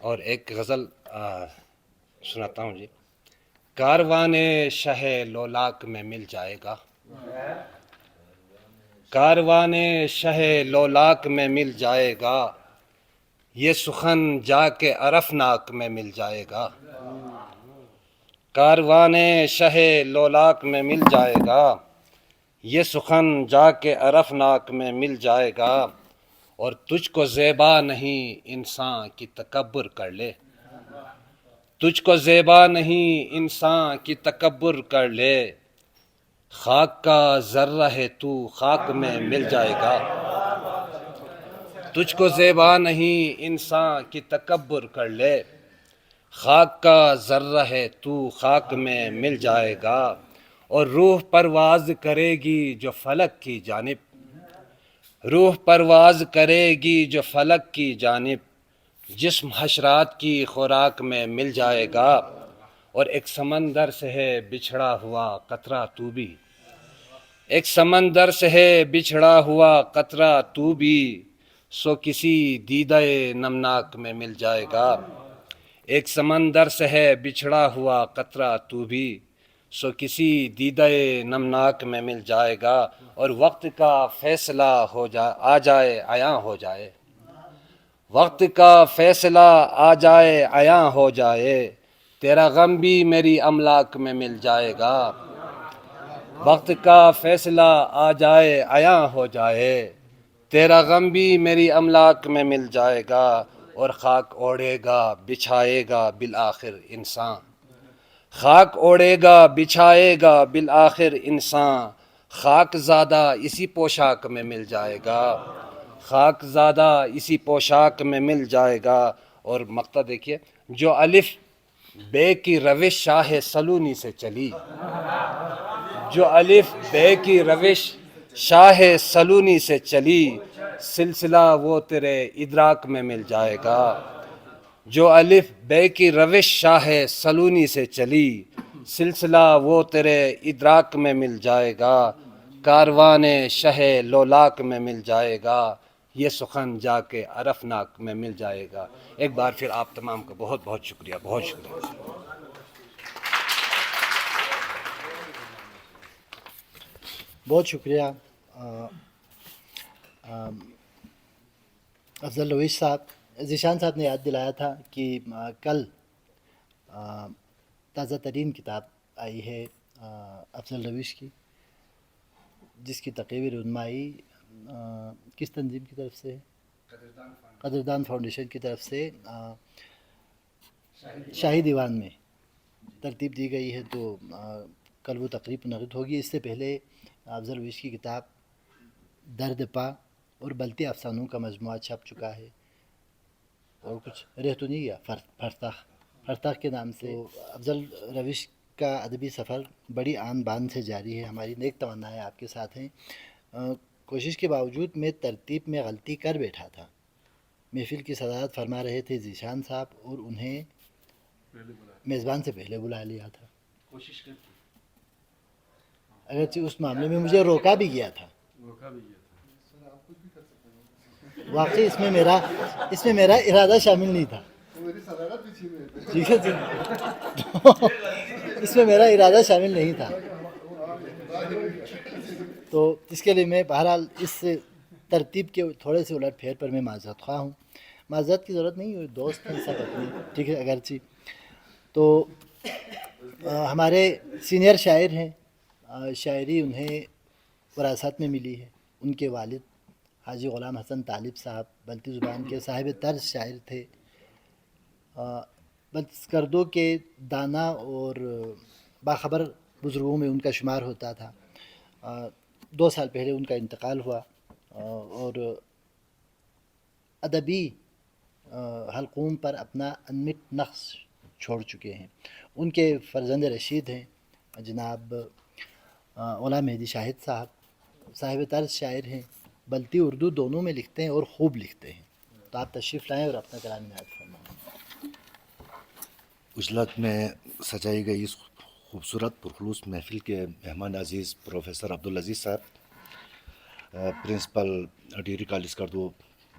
اور ایک غزل سناتا ہوں جی. کاروان شہ لولاک میں مل جائے گا، کاروان شہ لولاک میں مل جائے گا، یہ سخن جا کے عرفناک میں مل جائے گا. کاروان شہ لولاک میں مل جائے گا، یہ سخن جا کے عرفناک میں مل جائے گا. اور تجھ کو زیبا نہیں انسان کی تکبر کر لے، تجھ کو زیبا نہیں انسان کی تکبر کر لے، خاک کا ذرہ ہے تو خاک میں مل جائے گا. تجھ کو زیبا نہیں انسان کی تکبر کر لے، خاک کا ذرہ ہے تو خاک میں مل جائے گا. اور روح پرواز کرے گی جو فلک کی جانب، روح پرواز کرے گی جو فلک کی جانب، جسم حشرات کی خوراک میں مل جائے گا. اور ایک سمندر سے ہے بچھڑا ہوا قطرہ تو بھی، ایک سمندر سے ہے بچھڑا ہوا قطرہ تو بھی، سو کسی دیدہ نمناک میں مل جائے گا. ایک سمندر سے ہے بچھڑا ہوا قطرہ تو بھی، سو کسی دیدہ نمناک میں مل جائے گا. اور وقت کا فیصلہ آ جائے عیاں ہو جائے، وقت کا فیصلہ آ جائے عیاں ہو جائے، تیرا غم بھی میری املاک میں مل جائے گا. وقت کا فیصلہ آ جائے عیاں ہو جائے، تیرا غم بھی میری املاک میں مل جائے گا. اور خاک اوڑھے گا بچھائے گا بالآخر انسان، خاک اوڑھے گا بچھائے گا بالآخر انسان، خاک زادہ اسی پوشاک میں مل جائے گا، خاک زادہ اسی پوشاک میں مل جائے گا. اور مقطع دیکھیے، جو الف بے کی روش شاہ سلونی سے چلی، جو الف بے کی روش شاہ سلونی سے چلی، سلسلہ وہ تیرے ادراک میں مل جائے گا. جو الف بے کی روش شاہ سلونی سے چلی، سلسلہ وہ تیرے ادراک میں مل جائے گا. کاروان شہ لولاک میں مل جائے گا، یہ سخن جا کے عرفناک میں مل جائے گا. ایک بار پھر آپ تمام کا بہت بہت شکریہ، بہت شکریہ. بہت شکریہ افضل رویش صاحب. ذیشان صاحب نے یاد دلایا تھا کہ کل تازہ ترین کتاب آئی ہے افضل رویش کی، جس کی تقریبی رونمائی کس تنظیم کی طرف سے ہے؟ قدردان فاؤنڈیشن کی طرف سے شاہی دیوان میں ترتیب دی گئی ہے. تو کل وہ تقریب منعقد ہوگی. اس سے پہلے افضل رویش کی کتاب درد پا اور بلتی افسانوں کا مجموعہ چھپ چکا ہے. اور کچھ رہ تو نہیں گیا، فرتاخ کے نام سے. افضل رویش کا ادبی سفر بڑی آن بان سے جاری ہے. ہماری نیک تمنائیں آپ کے ساتھ ہیں. کوشش کے باوجود میں ترتیب میں غلطی کر بیٹھا تھا. محفل کی صدارت فرما رہے تھے ذیشان صاحب، اور انہیں میزبان سے پہلے بلا لیا تھا. اگرچہ اس معاملے میں مجھے روکا بھی گیا تھا. واقعی اس میں میرا ارادہ شامل نہیں تھا. ٹھیک ہے جی، اس میں میرا ارادہ شامل نہیں تھا. تو اس کے لیے میں بہرحال اس ترتیب کے تھوڑے سے الٹ پھیر پر میں معذرت خواہ ہوں. معذرت کی ضرورت نہیں ہے، دوست ہیں سب اپنے. ٹھیک ہے. اگرچہ تو ہمارے سینئر شاعر ہیں، شاعری انہیں وراثت میں ملی ہے. ان کے والد حاجی غلام حسن طالب صاحب بلتی زبان کے صاحب طرز شاعر تھے. بلتسکردوں کے دانا اور باخبر بزرگوں میں ان کا شمار ہوتا تھا. 2 سال پہلے ان کا انتقال ہوا، اور ادبی حلقوم پر اپنا انمٹ نقش چھوڑ چکے ہیں. ان کے فرزند رشید ہیں جناب غلام مہدی شاہد صاحب، صاحب طرز شاعر ہیں. بلتی اردو دونوں میں لکھتے ہیں اور خوب لکھتے ہیں. تو آپ تشریف لائیں اور اپنا کلام نہاد فرمائیں. اجلت میں سجائی گئی اس خوبصورت پرخلوص محفل کے مہمان عزیز پروفیسر عبدالعزیز صاحب، پرنسپل ڈگری کالج اسکردو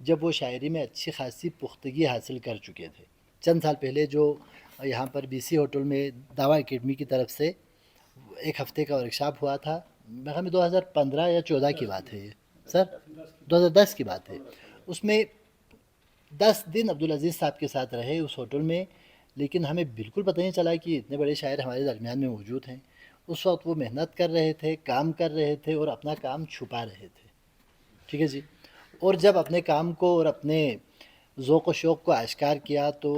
جب وہ شاعری میں اچھی خاصی پختگی حاصل کر چکے تھے. چند سال پہلے جو یہاں پر BC ہوٹل میں دعویٰ اکیڈمی کی طرف سے ایک ہفتے کا ورکشاپ ہوا تھا, میرے خیال میں 2015 یا 14 کی بات ہے یہ سر, 2010 کی بات ہے. اس میں 10 دن عبدالعزیز صاحب کے ساتھ رہے اس ہوٹل میں, لیکن ہمیں بالکل پتہ نہیں چلا کہ اتنے بڑے شاعر ہمارے درمیان میں موجود ہیں. اس وقت وہ محنت کر رہے تھے, کام کر رہے تھے اور اپنا کام چھپا رہے تھے. ٹھیک ہے جی. اور جب اپنے کام کو اور اپنے ذوق و شوق کو آشکار کیا تو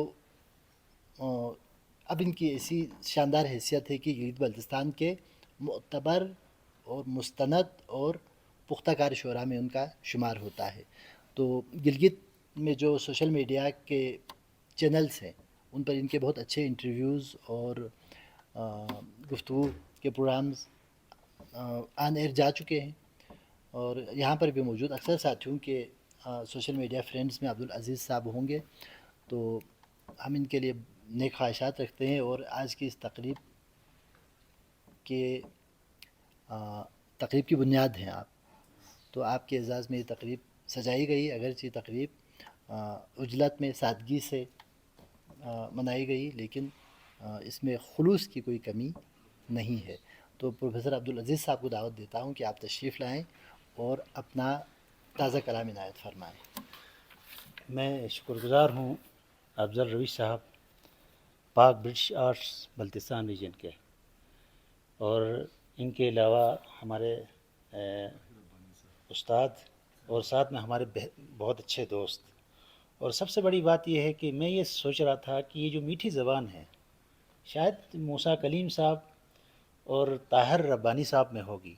اب ان کی ایسی شاندار حیثیت ہے کہ گلگت بلتستان کے معتبر اور مستند اور پختہ کار شعراء میں ان کا شمار ہوتا ہے. تو گلگت میں جو سوشل میڈیا کے چینلز ہیں ان پر ان کے بہت اچھے انٹرویوز اور گفتگو کے پروگرامز آن ایئر جا چکے ہیں, اور یہاں پر بھی موجود اکثر ساتھیوں کے سوشل میڈیا فرینڈز میں عبدالعزیز صاحب ہوں گے. تو ہم ان کے لیے نیک خواہشات رکھتے ہیں, اور آج کی اس تقریب کی بنیاد ہیں آپ. تو آپ کے اعزاز میں یہ تقریب سجائی گئی, اگرچہ تقریب عجلت میں سادگی سے منائی گئی, لیکن اس میں خلوص کی کوئی کمی نہیں ہے. تو پروفیسر عبدالعزیز صاحب کو دعوت دیتا ہوں کہ آپ تشریف لائیں اور اپنا تازہ کلام عنایت فرمائیں. میں شکر گزار ہوں افضل روی صاحب, پاک برٹش آرٹس بلتستان ریجن کے, اور ان کے علاوہ ہمارے استاد اور ساتھ میں ہمارے بہت اچھے دوست. اور سب سے بڑی بات یہ ہے کہ میں یہ سوچ رہا تھا کہ یہ جو میٹھی زبان ہے شاید موسیٰ کلیم صاحب اور طاہر ربانی صاحب میں ہوگی,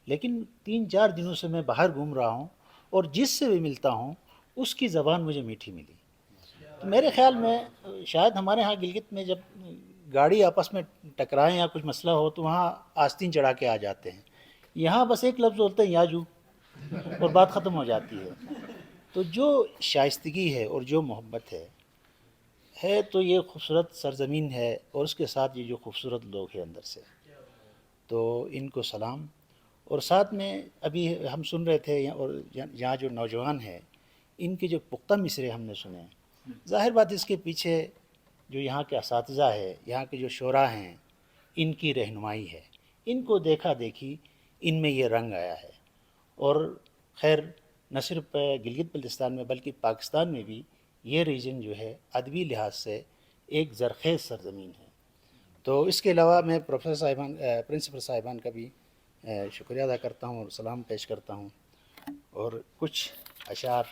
لیکن 3-4 دنوں سے میں باہر گھوم رہا ہوں اور جس سے بھی ملتا ہوں اس کی زبان مجھے میٹھی ملی. تو میرے خیال میں شاید ہمارے ہاں گلگت میں جب گاڑی آپس میں ٹکرائیں یا کچھ مسئلہ ہو تو وہاں آستین چڑھا کے آ جاتے ہیں. یہاں بس ایک لفظ بولتے ہیں یاجو اور بات ختم ہو جاتی ہے. تو جو شائستگی ہے اور جو محبت ہے تو یہ خوبصورت سرزمین ہے, اور اس کے ساتھ یہ جو خوبصورت لوگ ہیں اندر سے, تو ان کو سلام. اور ساتھ میں ابھی ہم سن رہے تھے اور یہاں جو نوجوان ہیں ان کے جو پختہ مصرے ہم نے سنے, ظاہر بات اس کے پیچھے جو یہاں کے اساتذہ ہے, یہاں کے جو شعراء ہیں, ان کی رہنمائی ہے. ان کو دیکھا دیکھی ان میں یہ رنگ آیا ہے. اور خیر نہ صرف گلگت بلتستان میں بلکہ پاکستان میں بھی یہ ریجن جو ہے ادبی لحاظ سے ایک زرخیز سرزمین ہے. تو اس کے علاوہ میں پروفیسر صاحبان پرنسپل صاحبان کا بھی شکریہ ادا کرتا ہوں اور سلام پیش کرتا ہوں. اور کچھ اشعار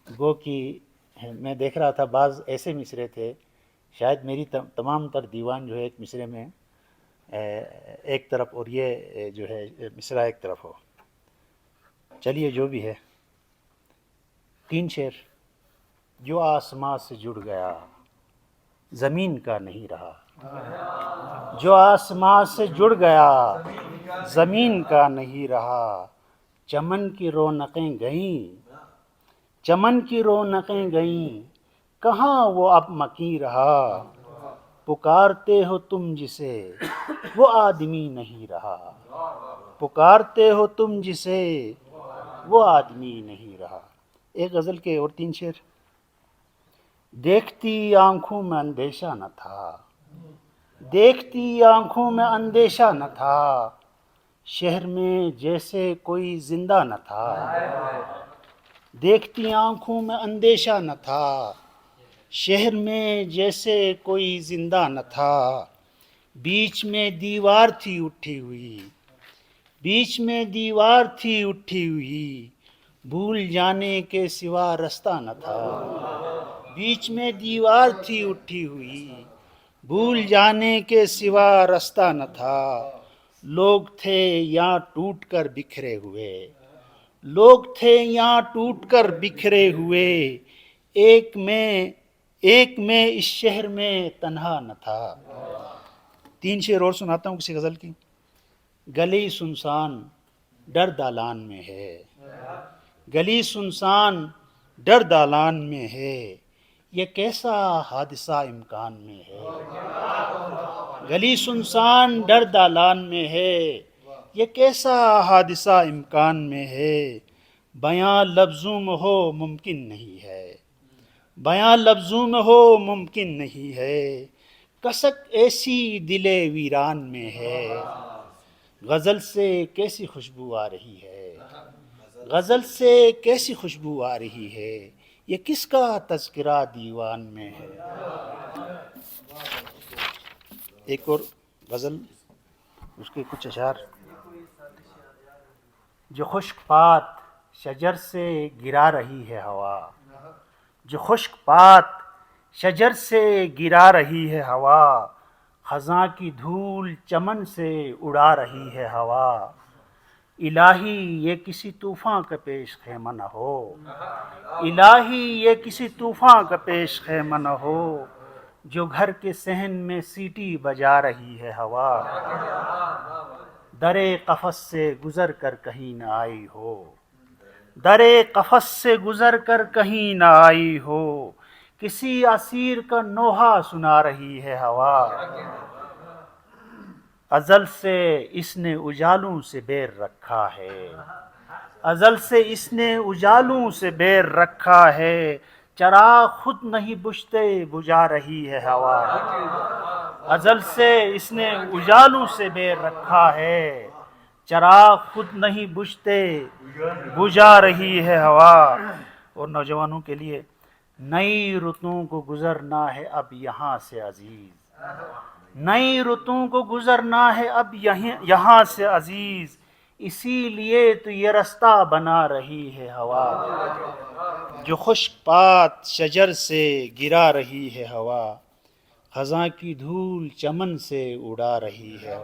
گو کی میں دیکھ رہا تھا, بعض ایسے مصرے تھے شاید میری تمام تر دیوان جو ہے ایک مصرے میں ایک طرف اور یہ جو ہے مصرع ایک طرف ہو. چلیے جو بھی ہے, 3 شعر. جو آسماں سے جڑ گیا زمین کا نہیں رہا, جو آسماں سے جڑ گیا زمین کا نہیں رہا. چمن کی رونقیں گئیں, چمن کی رونقیں گئیں, کہاں وہ اب مکی رہا. پکارتے ہو تم جسے وہ آدمی نہیں رہا, پکارتے ہو تم جسے وہ آدمی نہیں رہا. ایک غزل کے اور 3 شعر. دیکھتی آنکھوں میں اندیشہ نہ تھا, دیکھتی آنکھوں میں اندیشہ نہ تھا, شہر میں جیسے کوئی زندہ نہ تھا. دیکھتی آنکھوں میں اندیشہ نہ تھا, شہر میں جیسے کوئی زندہ نہ تھا. بیچ میں دیوار تھی اٹھی ہوئی, بیچ میں دیوار تھی اٹھی ہوئی, بھول جانے کے سوا رستہ نہ تھا. بیچ میں دیوار تھی اٹھی ہوئی, بھول جانے کے سوا رستہ نہ تھا. لوگ تھے یہاں ٹوٹ کر بکھرے ہوئے, لوگ تھے یہاں ٹوٹ کر بکھرے ہوئے, ایک میں اس شہر میں تنہا نہ تھا. 3 شعر اور سناتا ہوں کسی غزل کی. گلی سنسان ڈر دالان میں ہے, گلی سنسان ڈر دالان میں ہے, یہ کیسا حادثہ امکان میں ہے. گلی سنسان ڈر دالان میں ہے, یہ کیسا حادثہ امکان میں ہے. بیاں لفظوں میں ہو ممکن نہیں ہے، بیاں لفظوں میں ہو ممکن نہیں ہے، کسک ایسی دل ویران میں ہے، غزل سے کیسی خوشبو آ رہی ہے، غزل سے کیسی خوشبو آ رہی ہے، یہ کس کا تذکرہ دیوان میں ہے۔ ایک اور غزل، اس کے کچھ اشعار۔ جو خشک پات شجر سے گرا رہی ہے ہوا، جو خشک پات شجر سے گرا رہی ہے ہوا، خزاں کی دھول چمن سے اڑا رہی ہے ہوا، الہی یہ کسی طوفاں کا پیش خیمہ نہ ہو، الہی یہ کسی طوفاں کا پیش خیمہ نہ ہو، جو گھر کے صحن میں سیٹی بجا رہی ہے ہوا، درے قفس سے گزر کر کہیں نہ آئی ہو، درے قفس سے گزر کر کہیں نہ آئی ہو، کسی اسیر کا نوحہ سنا رہی ہے ہوا، ازل سے اس نے اجالوں سے بیر رکھا ہے، ازل سے اس نے اجالوں سے بیر رکھا ہے، چراغ خود نہیں بجھتے بجھا رہی ہے ہوا، ازل سے اس نے اجالوں سے بیر رکھا ہے، چراغ خود نہیں بجھتے بجھا رہی ہے ہوا۔ اور نوجوانوں کے لیے، نئی رتوں کو گزرنا ہے اب یہاں سے عزیز، نئی رتوں کو گزرنا ہے اب یہاں سے عزیز، اسی لیے تو یہ رستہ بنا رہی ہے ہوا، جو خشک پات شجر سے گرا رہی ہے ہوا، خزاں کی دھول چمن سے اڑا رہی ہے۔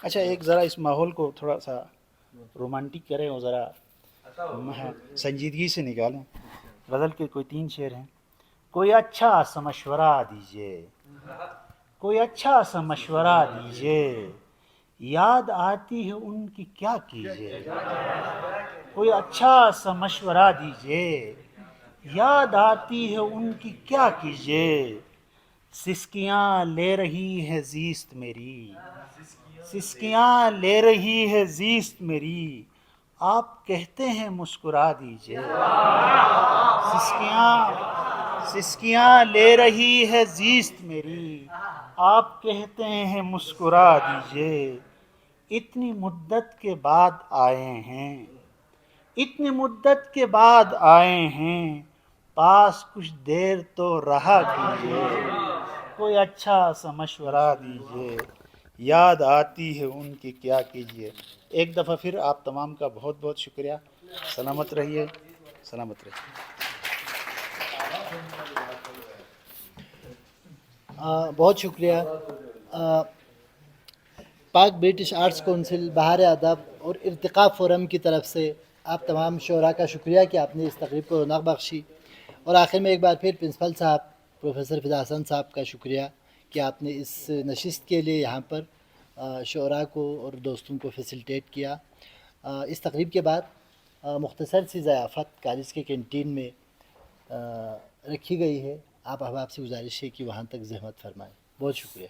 اچھا، ایک ذرا اس ماحول کو تھوڑا سا رومانٹک کریں اور ذرا سنجیدگی سے نکالیں۔ غزل کے کوئی 3 شعر ہیں۔ کوئی اچھا سا مشورہ دیجئے، کوئی اچھا سا مشورہ دیجئے، یاد آتی ہے ان کی کیا کیجئے، کوئی اچھا سا مشورہ دیجئے، یاد آتی ہے ان کی کیا کیجئے، سسکیاں لے رہی ہے زیست میری، سسکیاں لے رہی ہے زیست میری، آپ کہتے ہیں مسکرا دیجئے، سسکیاں لے رہی ہے زیست میری، آپ کہتے ہیں مسکرا دیجئے، اتنی مدت کے بعد آئے ہیں، اتنی مدت کے بعد آئے ہیں، پاس کچھ دیر تو رہا کیجئے، کوئی اچھا سا مشورہ دیجئے، یاد آتی ہے ان کی کیا کیجئے۔ ایک دفعہ پھر آپ تمام کا بہت بہت شکریہ۔ سلامت رہیے، سلامت رہیے۔ بہت شکریہ۔ پاک برٹش آرٹس کونسل، بہار ادب اور ارتقاء فورم کی طرف سے آپ تمام شعراء کا شکریہ کہ آپ نے اس تقریب کو رونق بخشی، اور آخر میں ایک بار پھر پرنسپل صاحب پروفیسر فدا حسن صاحب کا شکریہ کہ آپ نے اس نشست کے لیے یہاں پر شعراء کو اور دوستوں کو فیسیلیٹیٹ کیا۔ اس تقریب کے بعد مختصر سی ضیافت کالج کے کینٹین میں رکھی گئی ہے، آپ احباب سے گزارش ہے کہ وہاں تک زحمت فرمائیں۔ بہت شکریہ۔